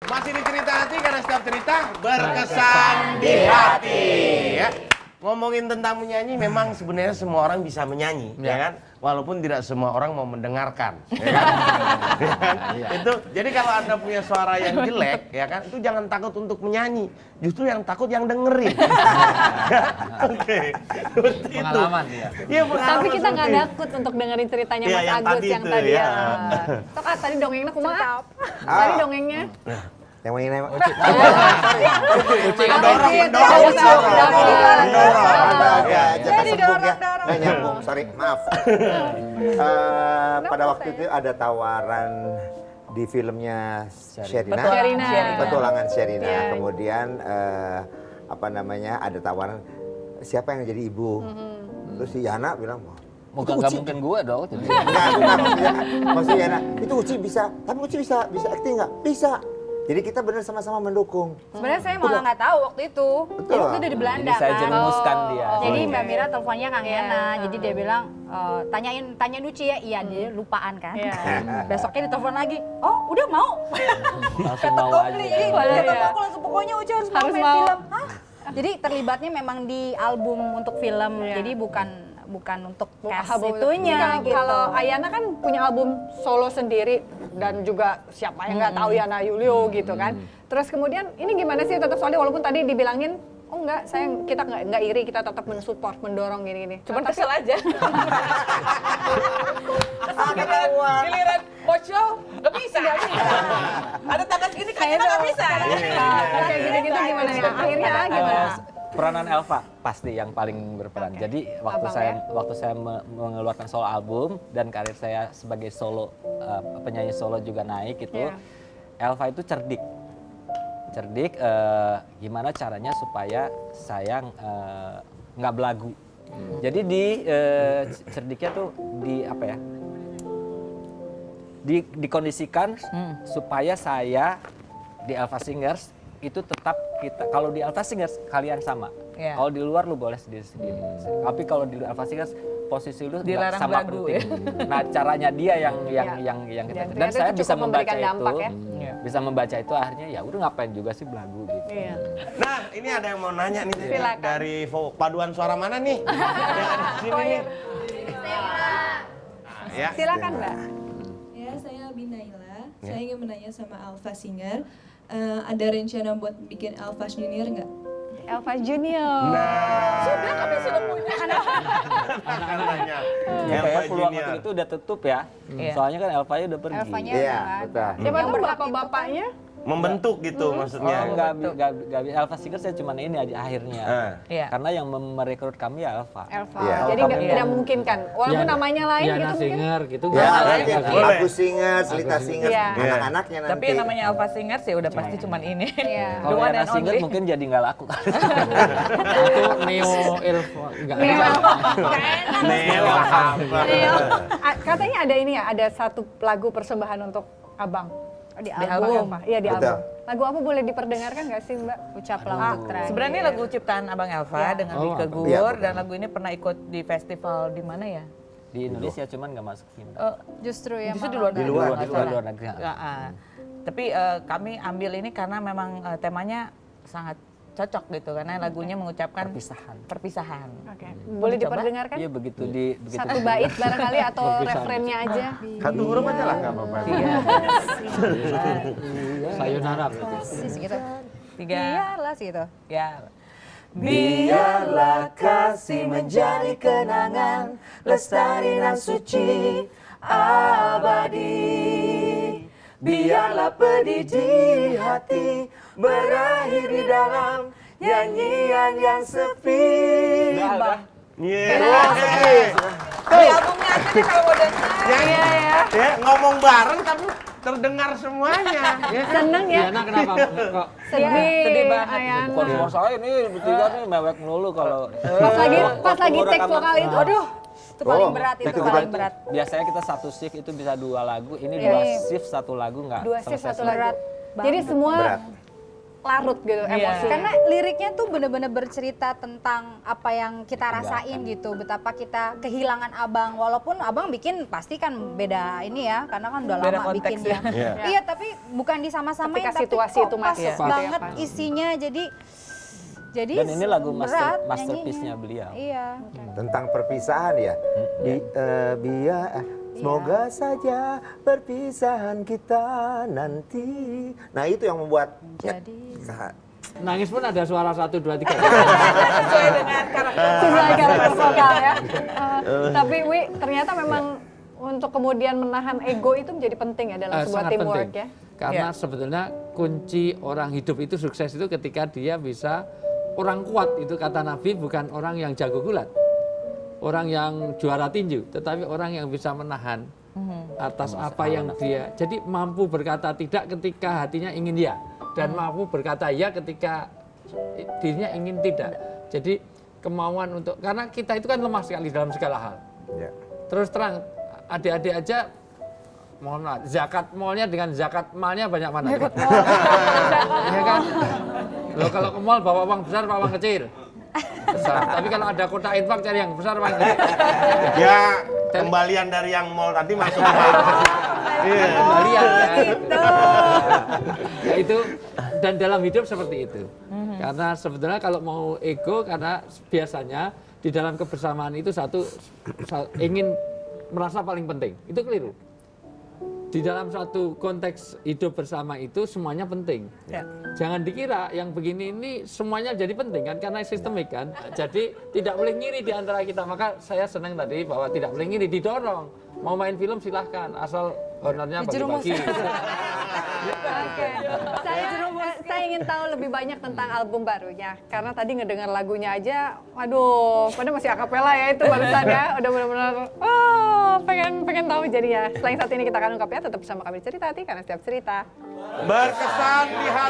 Masih di cerita hati karena setiap cerita berkesan di hati. Ya. Ngomongin tentang menyanyi, memang sebenarnya semua orang bisa menyanyi, ya kan? Walaupun tidak semua orang mau mendengarkan, ya kan? Ya kan? Itu, jadi kalau Anda punya suara yang jelek, ya kan? Itu jangan takut untuk menyanyi, justru yang takut yang dengerin. Oke, seperti itu. Pengalaman ya. Iya, pengalaman. Tapi kita nggak seperti itu. takut untuk dengerin ceritanya Iya, Mas yang Agus tadi yang itu, tadi ya. ya. Tok tadi dongengnya kumaha? Tadi dongengnya. Yang mau ini nggak nyambung, sorry, maaf. Pada waktu itu ada tawaran di filmnya Sherina, Petualangan Sherina. Kemudian apa namanya, ada tawaran siapa yang jadi ibu. Terus si Yana bilang, Nggak mungkin gue dong. enggak, maksudnya Yana, itu Uci bisa, tapi Uci bisa acting nggak? Bisa. Jadi kita benar sama-sama mendukung. Sebenarnya saya malah nggak tahu waktu itu. Betul. Jadi waktu itu di Belanda Jadi saya kan. jerumuskan dia. Jadi Mbak Mira teleponnya Kang Yana. Jadi dia bilang tanya Nuci ya. Iya, dia lupaan kan. Besoknya ditelepon lagi. Oh, udah mau. Langsung mau aja. Jadi kata aku langsung pokoknya Uci harus mau main film. Hah? Jadi terlibatnya memang di album untuk film. Jadi bukan untuk cast itunya gitu. Kalau Ayana kan punya album solo sendiri dan juga siapa yang nggak tahu Yana Yulio gitu kan. Terus kemudian ini gimana sih tetap solid walaupun tadi dibilangin oh enggak, kita nggak iri, kita tetap mensupport, mendorong gini-gini. Cuman kesel aja. Giliran bocil, nggak bisa. Ada tangan segini kayaknya nggak bisa. Kayak gitu-gitu gimana ya? Akhirnya gimana? Peranan Elva pasti yang paling berperan. Jadi waktu saya mengeluarkan solo album dan karir saya sebagai solo penyanyi solo juga naik itu, Elva itu cerdik, gimana caranya supaya saya nggak belagu. Jadi cerdiknya tuh dikondisikan supaya saya di Elva Singers itu tetap kalau di Elva Singers kalian sama. Kalau di luar lu boleh sendiri-sendiri. Tapi kalau di Elva Singers posisi lu nggak sama penting. Nah, caranya dia yang kita dan saya bisa membaca itu. Bisa membaca itu akhirnya ya udah ngapain juga sih belagu gitu. Nah, ini ada yang mau nanya nih dari paduan suara mana nih? Yang di sini nih. Ya. Silakan, Mbak. Ya, saya Binaila. Saya ingin menanya sama Alfa Singer. Ada rencana buat bikin Alfa Junior nggak? Elva Junior. Nah. Sudah, kami sudah punya Anak-anaknya. Kayaknya peluang untuk itu udah tutup ya. Soalnya kan Elvanya udah pergi. Elvanya Iya, udah betul. Siapa tahu bapak-bapaknya Membentuk gitu maksudnya. Enggak, Elva Singers saya cuma ini aja akhirnya. Karena yang merekrut kami ya Elva. Jadi tidak memungkinkan. Walaupun namanya lain gitu mungkin. Singer gitu. Ya, boleh. Agus Singers, Lita Singers, anak-anaknya nanti. Tapi yang namanya Alpha Singers ya udah pasti cuman ini. Kalau Yana Singers mungkin jadi nggak laku. Itu Neo Elva. Enggak. Neo apa? Katanya ada ini ya, ada satu lagu persembahan untuk Abang. di album. Iya di Betul. album. Lagu apa boleh diperdengarkan nggak sih Mbak? Ucaplah Putra. Sebenarnya lagu ciptaan Abang Elva dengan Rike Gur dan lagu ini pernah ikut di festival di mana ya? Di Indonesia cuman nggak masuk final. Justru ya Justru malah Di luar negeri. Tapi kami ambil ini karena memang temanya sangat cocok gitu karena lagunya mengucapkan perpisahan. Oke. Boleh diperdengarkan? Iya begitu Satu bait barangkali atau referennya aja. Satu huruf aja lah nggak apa-apa. Sayonara. segitu. 3. Biarlah segitu. Ya. Biarlah kasih menjadi kenangan lestari dan suci abadi. Biarlah pedih di hati berakhir di dalam nyanyian yang sepi. Iya. Di albumnya aja deh kalau mau dengar. Ya, ngomong bareng tapi terdengar semuanya. Ya. Seneng ya? Yana kenapa kok? Sedih banget. Ayana. Bukan cuma saya ini bertiga nih mewek melulu kalau. Pas lagi take vokal itu, aduh. Itu paling berat, itu paling berat. Biasanya kita satu shift itu bisa 2 lagu, ini 2 shift 1 lagu nggak 2 shift selesai. 1 lagu. Jadi semua larut gitu emosi. Karena liriknya tuh bener-bener bercerita tentang apa yang kita rasain gitu, betapa kita kehilangan abang. Walaupun abang bikin pasti kan beda ini ya, karena kan udah lama bikinnya. Iya, tapi bukan disama-samain, tapi situasi kok itu pas masuk banget isinya. Jadi dan ini lagu berat masterpiece-nya beliau. Iya. Tentang perpisahan ya. Semoga saja perpisahan kita nanti. Nah itu yang membuat Nangis pun ada suara 1, 2, 3. Sesuai dengan karakter vokal ya. Tapi Wi, ternyata memang untuk kemudian menahan ego itu menjadi penting ya dalam sebuah teamwork ya. Karena sebetulnya kunci orang hidup itu sukses itu ketika dia bisa orang kuat, itu kata Nabi, bukan orang yang jago gulat, orang yang juara tinju, tetapi orang yang bisa menahan atas apa yang dia, jadi mampu berkata tidak ketika hatinya ingin ya, dan mampu berkata ya ketika dirinya ingin tidak. Jadi kemauan untuk, karena kita itu kan lemah sekali dalam segala hal. Terus terang, adik-adik aja, mohon maaf, zakat malnya dengan zakat malnya banyak mana? Ya kan? Loh, kalau ke mall bawa uang besar, bawa uang kecil. Besar. Tapi kalau ada kotak infak cari yang besar, paling kecil. Ya, kembalian dari yang mall tadi masuk ke kembalian ya. Ya itu, dan dalam hidup seperti itu. Karena sebetulnya kalau mau ego, karena biasanya di dalam kebersamaan itu satu ingin merasa paling penting. Itu keliru. Di dalam suatu konteks hidup bersama itu semuanya penting. Jangan dikira yang begini ini semuanya jadi penting kan, karena sistemik kan. Jadi tidak boleh ngiri di antara kita. Maka saya senang tadi bahwa tidak boleh ngiri, didorong. Mau main film silahkan, asal honornya bagi-bagi. Oke. Saya ingin tahu lebih banyak tentang album barunya, karena tadi ngedengar lagunya aja, waduh, padahal masih akapela ya itu barusan ya, udah benar-benar, pengen tahu jadinya. Selain saat ini kita akan ungkap ya, tetap bersama kami Cerita Hati, karena setiap cerita berkesan di hati.